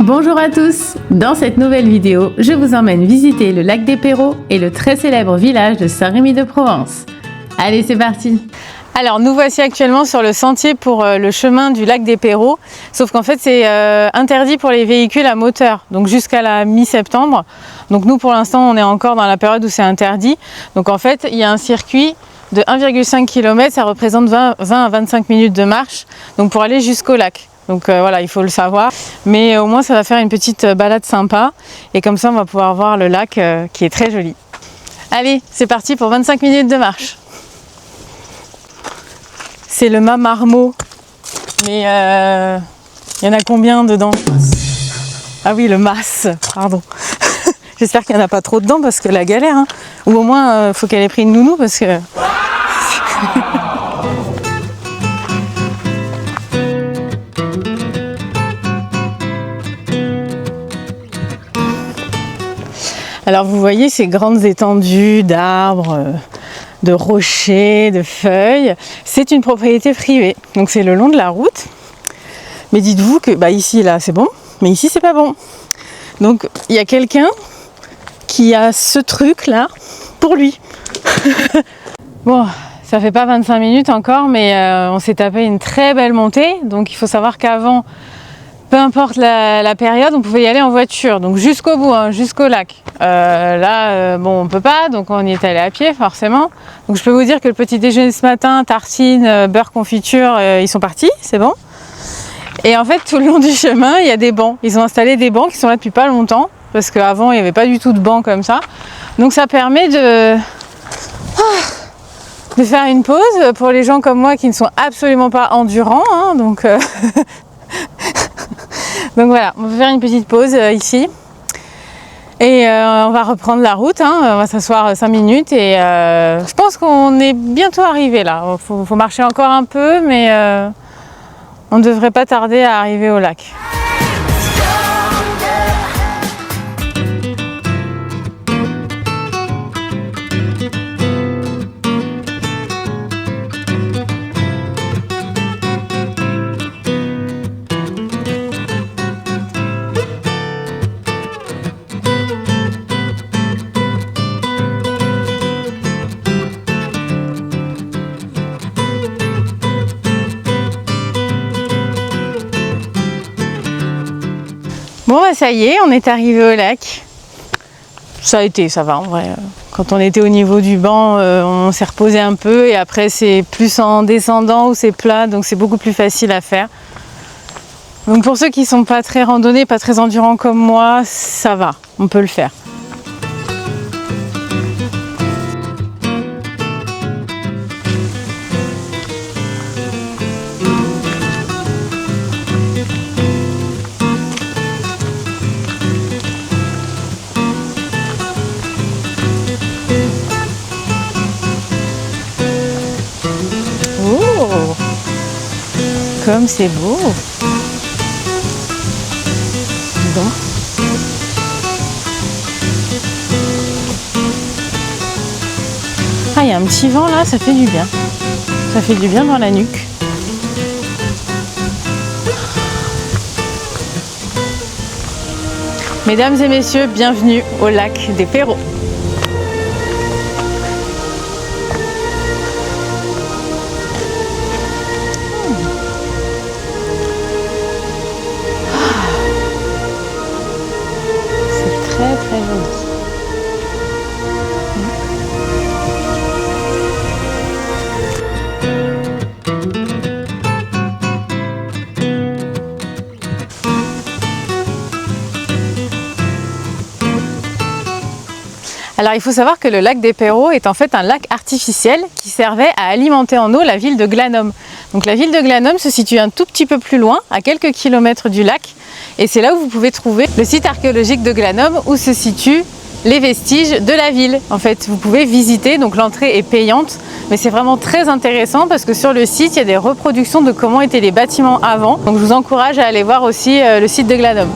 Bonjour à tous! Dans cette nouvelle vidéo, je vous emmène visiter le lac des Perraux et le très célèbre village de Saint-Rémy-de-Provence. Allez, c'est parti! Alors nous voici actuellement sur le sentier pour le chemin du lac des Perraux, sauf qu'en fait c'est interdit pour les véhicules à moteur, donc jusqu'à la mi-septembre. Donc nous pour l'instant on est encore dans la période où c'est interdit. Donc en fait il y a un circuit de 1,5 km, ça représente 20 à 25 minutes de marche, donc pour aller jusqu'au lac. Donc voilà, il faut le savoir, mais au moins ça va faire une petite balade sympa et comme ça on va pouvoir voir le lac qui est très joli. Allez, c'est parti pour 25 minutes de marche. C'est le mât Marmot, mais il y en a combien dedans? Ah oui, le mas, pardon. J'espère qu'il n'y en a pas trop dedans parce que la galère, hein. Ou au moins faut qu'elle ait pris une nounou parce que... Alors vous voyez ces grandes étendues d'arbres, de rochers, de feuilles. C'est une propriété privée, donc c'est le long de la route. Mais dites-vous que ici là c'est bon, mais ici c'est pas bon. Donc il y a quelqu'un qui a ce truc là pour lui. Bon, ça fait pas 25 minutes encore, mais on s'est tapé une très belle montée. Donc il faut savoir qu'avant, peu importe la période, on pouvait y aller en voiture, donc jusqu'au bout, hein, jusqu'au lac. Bon, on peut pas, donc on y est allé à pied, forcément. Donc je peux vous dire que le petit déjeuner ce matin, tartines, beurre, confiture, ils sont partis, c'est bon. Et en fait, tout le long du chemin, il y a des bancs. Ils ont installé des bancs qui sont là depuis pas longtemps, parce qu'avant, il n'y avait pas du tout de bancs comme ça. Donc ça permet de faire une pause pour les gens comme moi qui ne sont absolument pas endurants, hein, donc... Donc voilà, on va faire une petite pause ici et on va reprendre la route, hein. On va s'asseoir 5 minutes et je pense qu'on est bientôt arrivé là. Faut marcher encore un peu, mais on ne devrait pas tarder à arriver au lac. Bon ça y est, on est arrivé au lac. Ça va en vrai. Quand on était au niveau du banc, on s'est reposé un peu et après c'est plus en descendant où c'est plat, donc c'est beaucoup plus facile à faire. Donc pour ceux qui sont pas très randonnés, pas très endurants comme moi, ça va, on peut le faire. Comme c'est beau! Dis donc. Ah, il y a un petit vent là, ça fait du bien. Ça fait du bien dans la nuque. Mesdames et messieurs, bienvenue au lac des Perraux. Très joli. Alors il faut savoir que le lac des Perraux est en fait un lac artificiel qui servait à alimenter en eau la ville de Glanum. Donc la ville de Glanum se situe un tout petit peu plus loin, à quelques kilomètres du lac. Et c'est là où vous pouvez trouver le site archéologique de Glanum où se situent les vestiges de la ville. En fait, vous pouvez visiter, donc l'entrée est payante, mais c'est vraiment très intéressant parce que sur le site, il y a des reproductions de comment étaient les bâtiments avant. Donc je vous encourage à aller voir aussi le site de Glanum.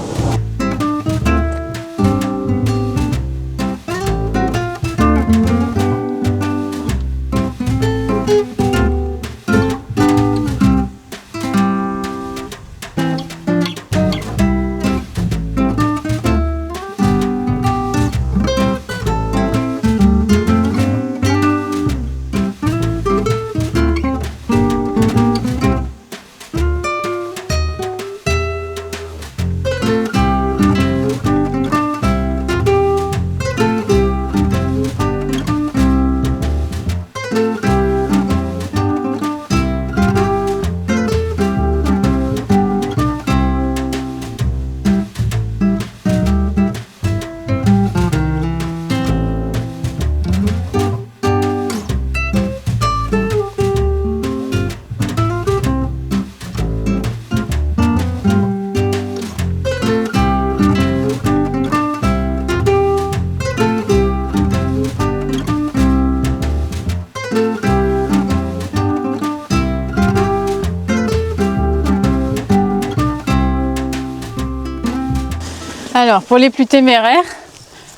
Alors pour les plus téméraires,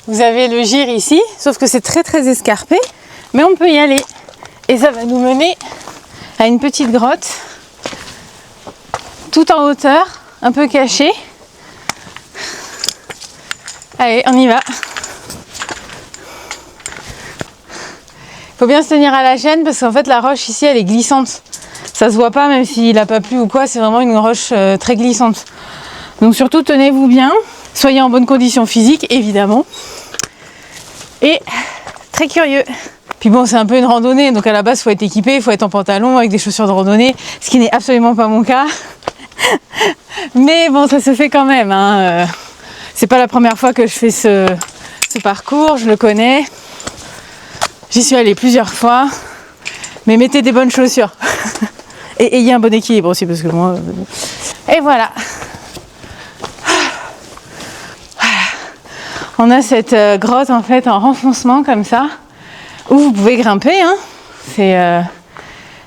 vous avez le gir ici, sauf que c'est très escarpé, mais on peut y aller. Et ça va nous mener à une petite grotte, tout en hauteur, un peu cachée. Allez, on y va. Il faut bien se tenir à la chaîne parce qu'en fait la roche ici elle est glissante. Ça se voit pas même s'il n'a pas plu ou quoi, c'est vraiment une roche très glissante. Donc surtout tenez-vous bien. Soyez en bonne condition physique, évidemment. Et très curieux. Puis bon, c'est un peu une randonnée, donc à la base, il faut être équipé, il faut être en pantalon avec des chaussures de randonnée, ce qui n'est absolument pas mon cas. Mais bon, ça se fait quand même. Hein. C'est pas la première fois que je fais ce parcours, je le connais. J'y suis allée plusieurs fois. Mais mettez des bonnes chaussures. Et ayez un bon équilibre aussi, parce que moi... Et voilà. On a cette grotte en fait en renfoncement comme ça, où vous pouvez grimper, hein.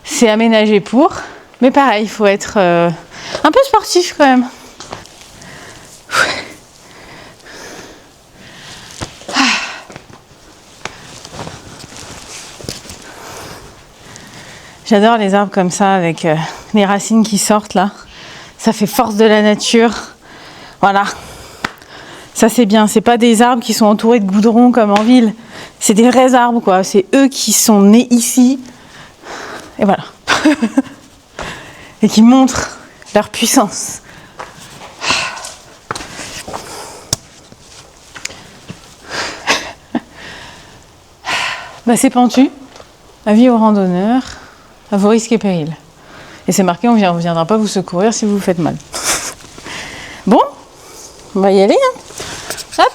C'est aménagé pour, mais pareil, il faut être un peu sportif quand même. J'adore les arbres comme ça, avec les racines qui sortent là. Ça fait force de la nature. Voilà. Ça c'est bien, c'est pas des arbres qui sont entourés de goudron comme en ville. C'est des vrais arbres quoi, c'est eux qui sont nés ici. Et voilà. Et qui montrent leur puissance. Bah, c'est pentu. Avis aux randonneurs, à vos risques et périls. Et c'est marqué, on ne viendra pas vous secourir si vous vous faites mal. Bon, on va y aller. Hein. Hop.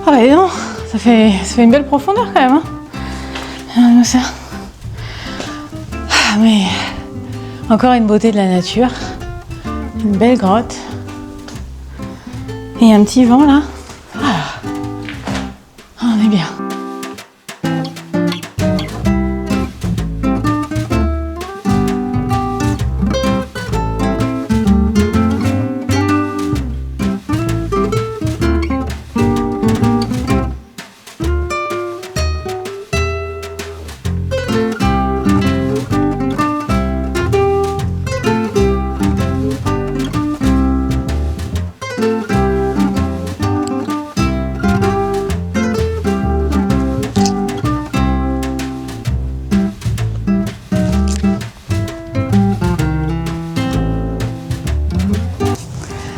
Ah et non, ça fait une belle profondeur quand même. Hein. Ça. Ah, mais encore une beauté de la nature, une belle grotte et un petit vent là. Ah, on est bien.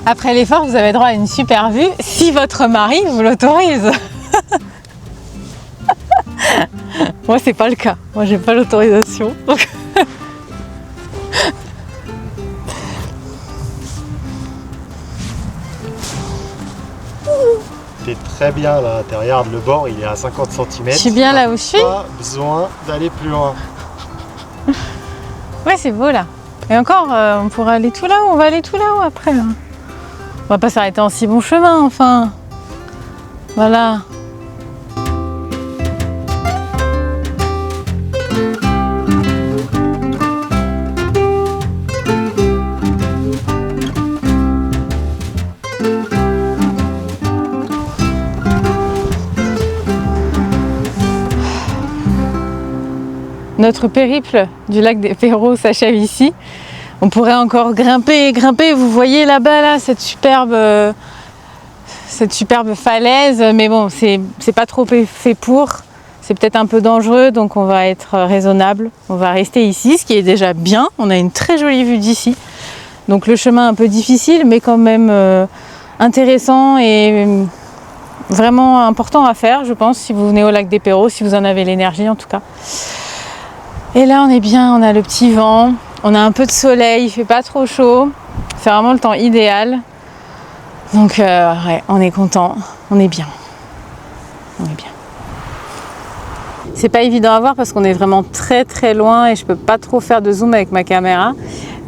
Après l'effort, vous avez droit à une super vue si votre mari vous l'autorise. Moi, c'est pas le cas. Moi, j'ai pas l'autorisation. Donc... T'es très bien là, tu regardes le bord, il est à 50 cm. Je suis bien là où je suis. Pas besoin d'aller plus loin. Ouais, c'est beau là. Et encore, on pourrait aller tout là-haut, on va aller tout là-haut après. Hein. On va pas s'arrêter en si bon chemin, enfin. Voilà. notre périple du lac des Perros s'achève ici. On pourrait encore grimper et grimper. Vous voyez là-bas, là, cette superbe falaise. Mais bon, c'est pas trop fait pour. C'est peut-être un peu dangereux, donc on va être raisonnable. On va rester ici, ce qui est déjà bien. On a une très jolie vue d'ici. Donc le chemin un peu difficile, mais quand même intéressant et vraiment important à faire, je pense, si vous venez au lac des Perros, si vous en avez l'énergie en tout cas. Et là, on est bien, on a le petit vent, on a un peu de soleil, il fait pas trop chaud. C'est vraiment le temps idéal. Donc ouais, on est content, on est bien. On est bien. C'est pas évident à voir parce qu'on est vraiment très très loin et je peux pas trop faire de zoom avec ma caméra.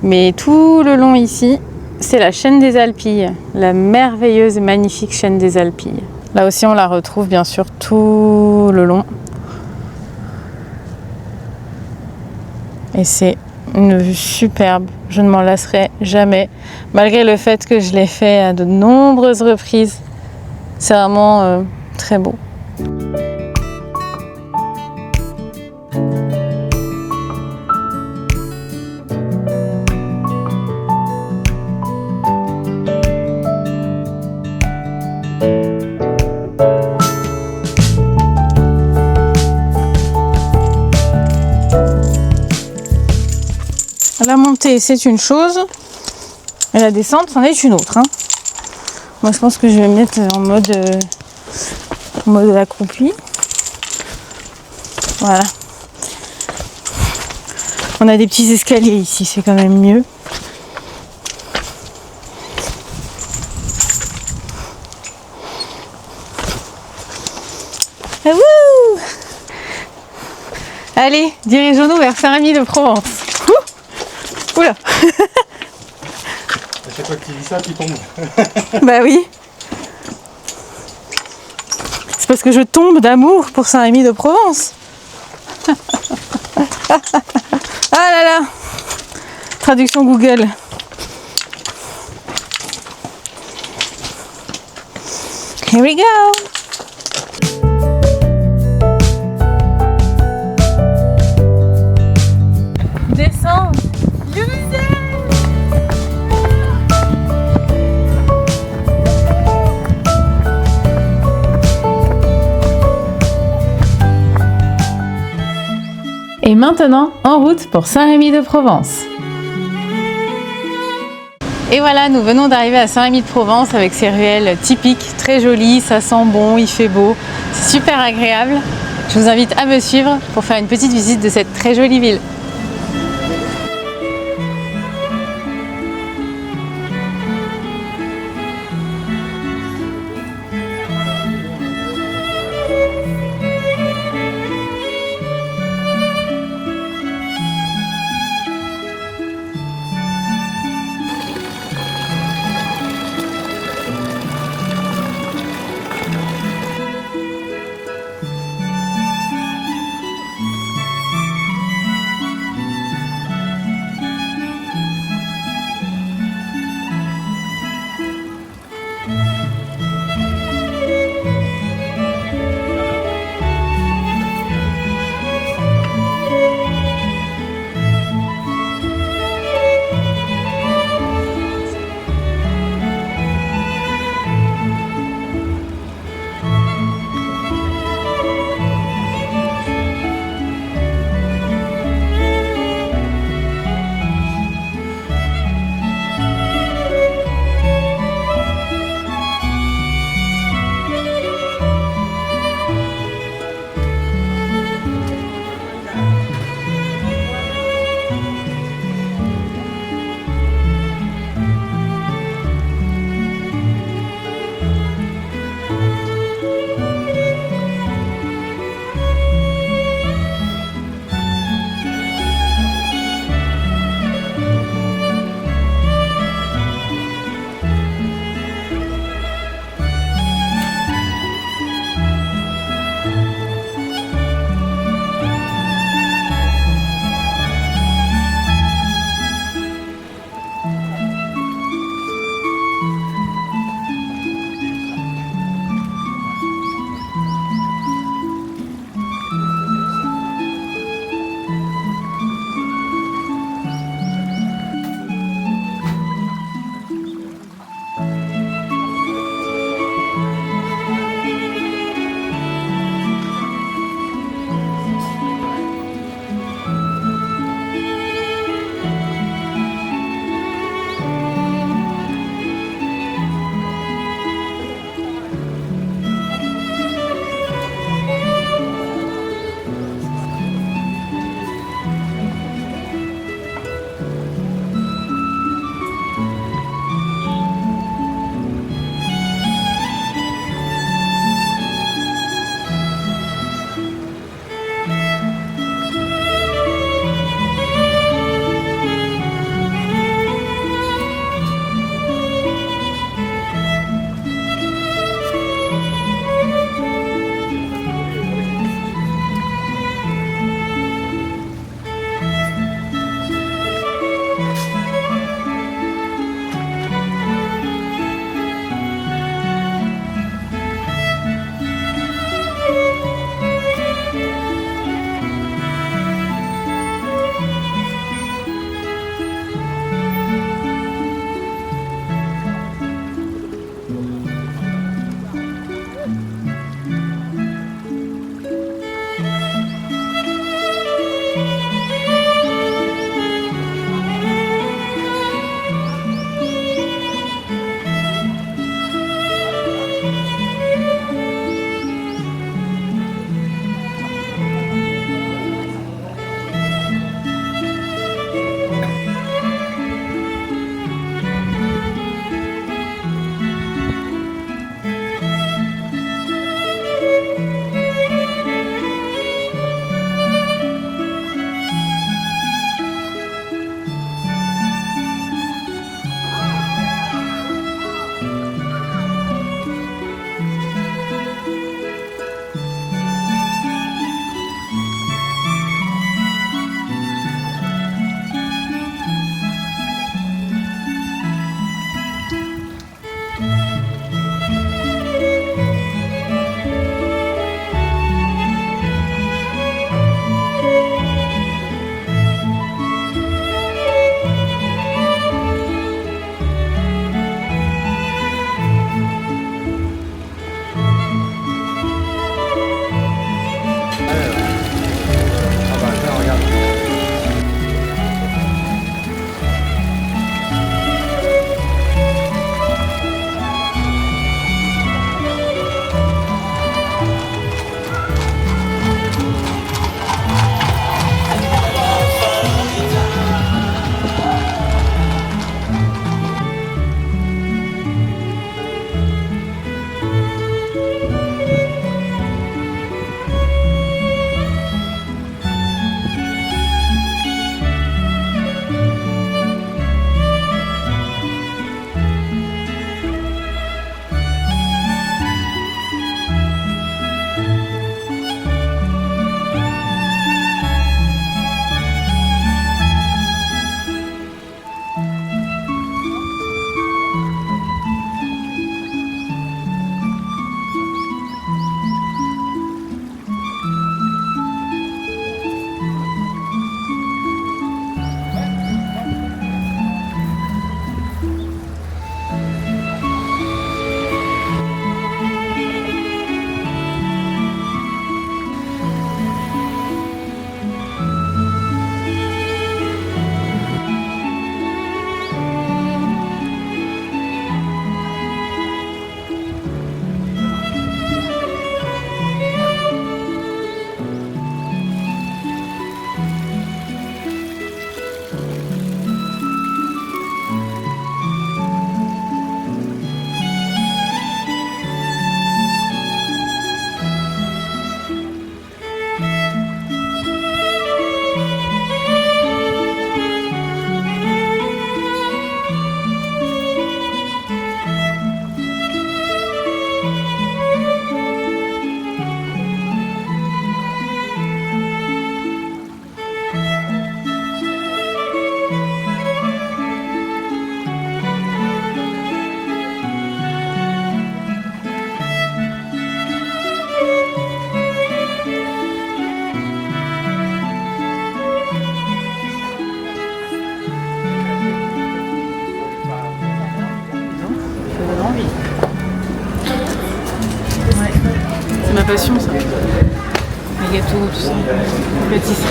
Mais tout le long ici, c'est la chaîne des Alpilles, la merveilleuse et magnifique chaîne des Alpilles. Là aussi, on la retrouve bien sûr tout le long. Et c'est une vue superbe, je ne m'en lasserai jamais, malgré le fait que je l'ai fait à de nombreuses reprises. C'est vraiment très beau. La montée, c'est une chose, et la descente, c'en est une autre. Hein. Moi, je pense que je vais me mettre en mode accroupi. Voilà. On a des petits escaliers ici, c'est quand même mieux. Ah, wouh! Allez, dirigeons-nous vers Saint-Rémy de Provence. Oula. À chaque fois que tu dis ça, tu tombes. Bah oui. C'est parce que je tombe d'amour pour Saint-Rémy de Provence. Ah là là. Traduction Google. Here we go. Descends. Et maintenant, en route pour Saint-Rémy de Provence. Et voilà, nous venons d'arriver à Saint-Rémy de Provence avec ces ruelles typiques, très jolies, ça sent bon, il fait beau, c'est super agréable. Je vous invite à me suivre pour faire une petite visite de cette très jolie ville. passion ça. Les gâteaux, tout ça, les pâtisseries.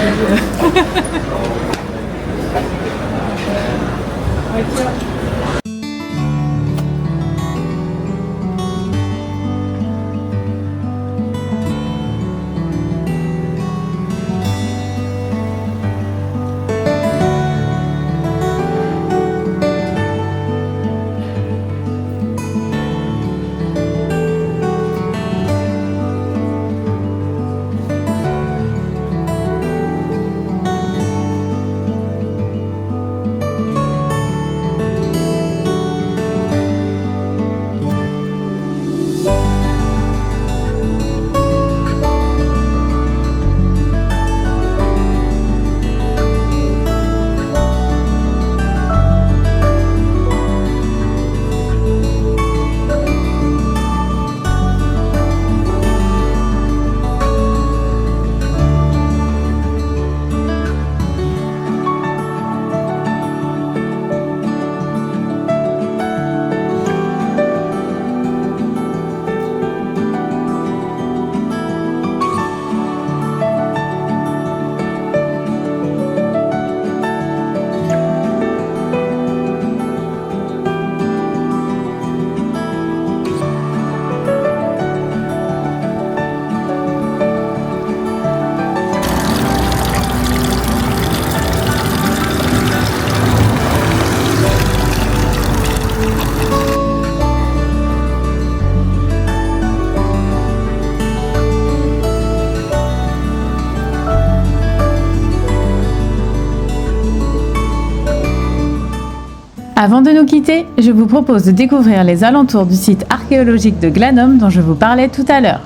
Avant de nous quitter, je vous propose de découvrir les alentours du site archéologique de Glanum dont je vous parlais tout à l'heure.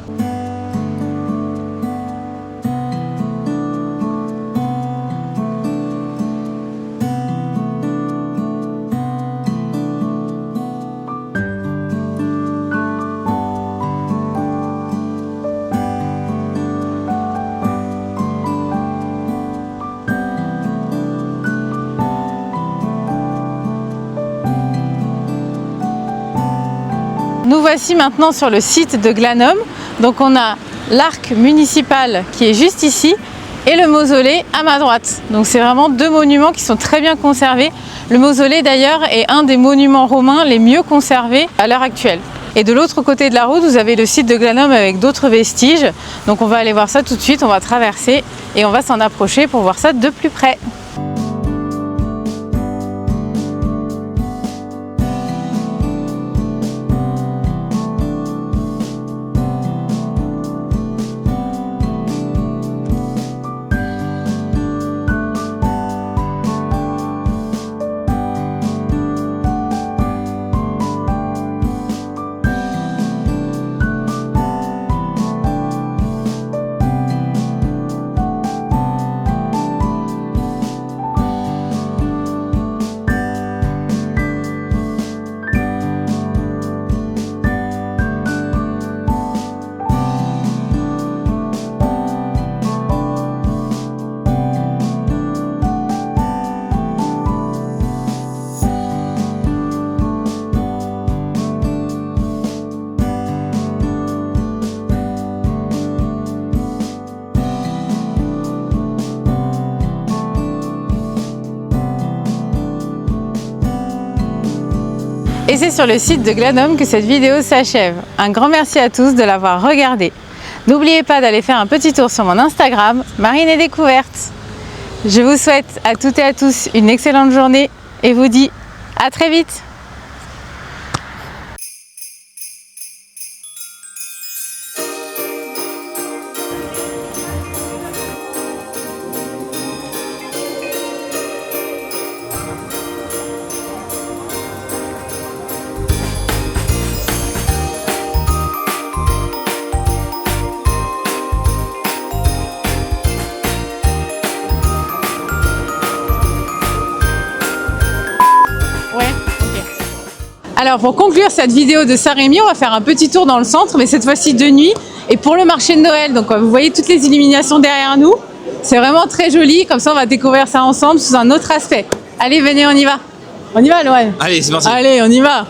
Nous voici maintenant sur le site de Glanum. Donc on a l'arc municipal qui est juste ici et le mausolée à ma droite. Donc c'est vraiment deux monuments qui sont très bien conservés. Le mausolée d'ailleurs est un des monuments romains les mieux conservés à l'heure actuelle. Et de l'autre côté de la route, vous avez le site de Glanum avec d'autres vestiges. Donc on va aller voir ça tout de suite, on va traverser et on va s'en approcher pour voir ça de plus près. Et c'est sur le site de Glanum que cette vidéo s'achève. Un grand merci à tous de l'avoir regardé. N'oubliez pas d'aller faire un petit tour sur mon Instagram, Marine et Découvertes. Je vous souhaite à toutes et à tous une excellente journée et vous dis à très vite. Alors pour conclure cette vidéo de Saint-Rémy, on va faire un petit tour dans le centre, mais cette fois-ci de nuit et pour le marché de Noël. Donc vous voyez toutes les illuminations derrière nous. C'est vraiment très joli, comme ça on va découvrir ça ensemble sous un autre aspect. Allez, venez, on y va. On y va, Loane? Allez, c'est parti. Allez, on y va.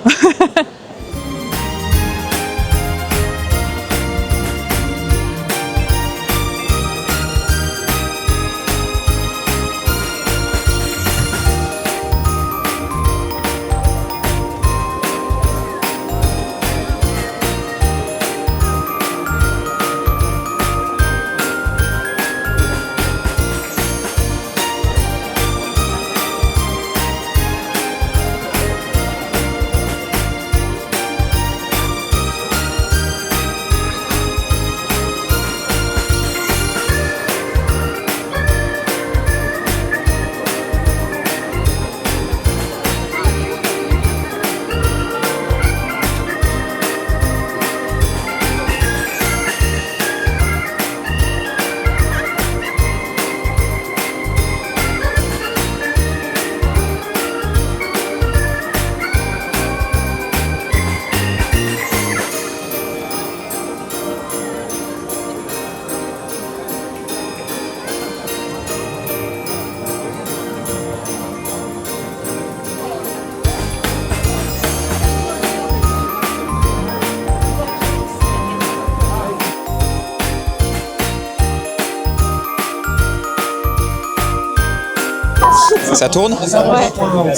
Ça tourne? Ouais.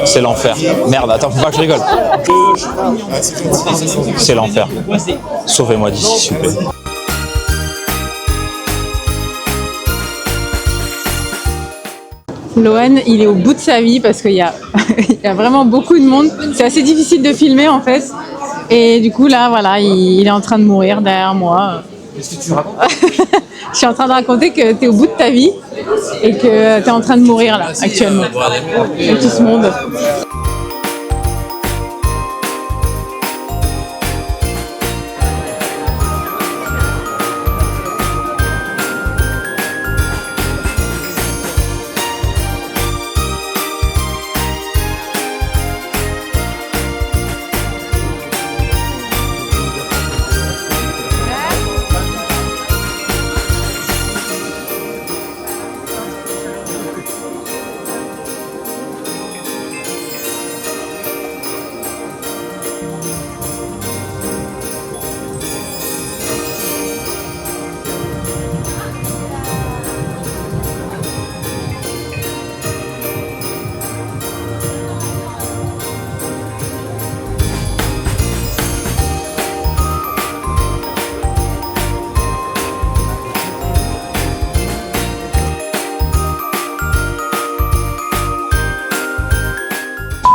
C'est l'enfer. Merde, attends, faut pas que je rigole. C'est l'enfer. Sauvez-moi d'ici, s'il vous plaît. Lohan, il est au bout de sa vie parce qu'il y a, il y a vraiment beaucoup de monde. C'est assez difficile de filmer en fait. Et du coup, là, voilà, il est en train de mourir derrière moi. Qu'est-ce que tu racontes? Je suis en train de raconter que tu es au bout de ta vie et que tu es en train de mourir là, actuellement. Avec tout ce monde.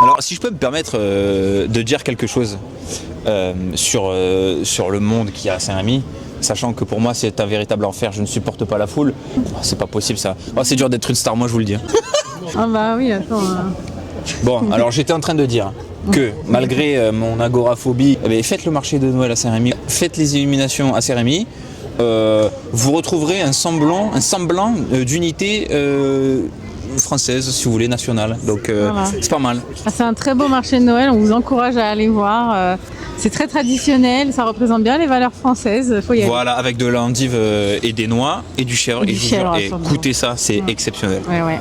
Alors, si je peux me permettre de dire quelque chose sur le monde qu'il y a à Saint-Rémy, sachant que pour moi c'est un véritable enfer, je ne supporte pas la foule. Oh, c'est pas possible ça. Oh, c'est dur d'être une star, moi je vous le dis. Ah bah oui, attends. Bon, alors j'étais en train de dire que malgré mon agoraphobie, faites le marché de Noël à Saint-Rémy, faites les illuminations à Saint-Rémy, vous retrouverez un semblant d'unité française, si vous voulez, nationale. Donc voilà. C'est pas mal. C'est un très beau marché de Noël, on vous encourage à aller voir. C'est très traditionnel, ça représente bien les valeurs françaises. Faut y aller. Voilà, avec de l'endive et des noix et du chèvre. Et écoutez ça, c'est exceptionnel. Ouais, ouais.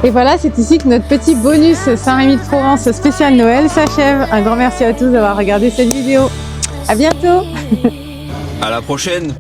Et voilà, c'est ici que notre petit bonus Saint-Rémy-de-Provence spécial Noël s'achève. Un grand merci à tous d'avoir regardé cette vidéo. À bientôt. À la prochaine.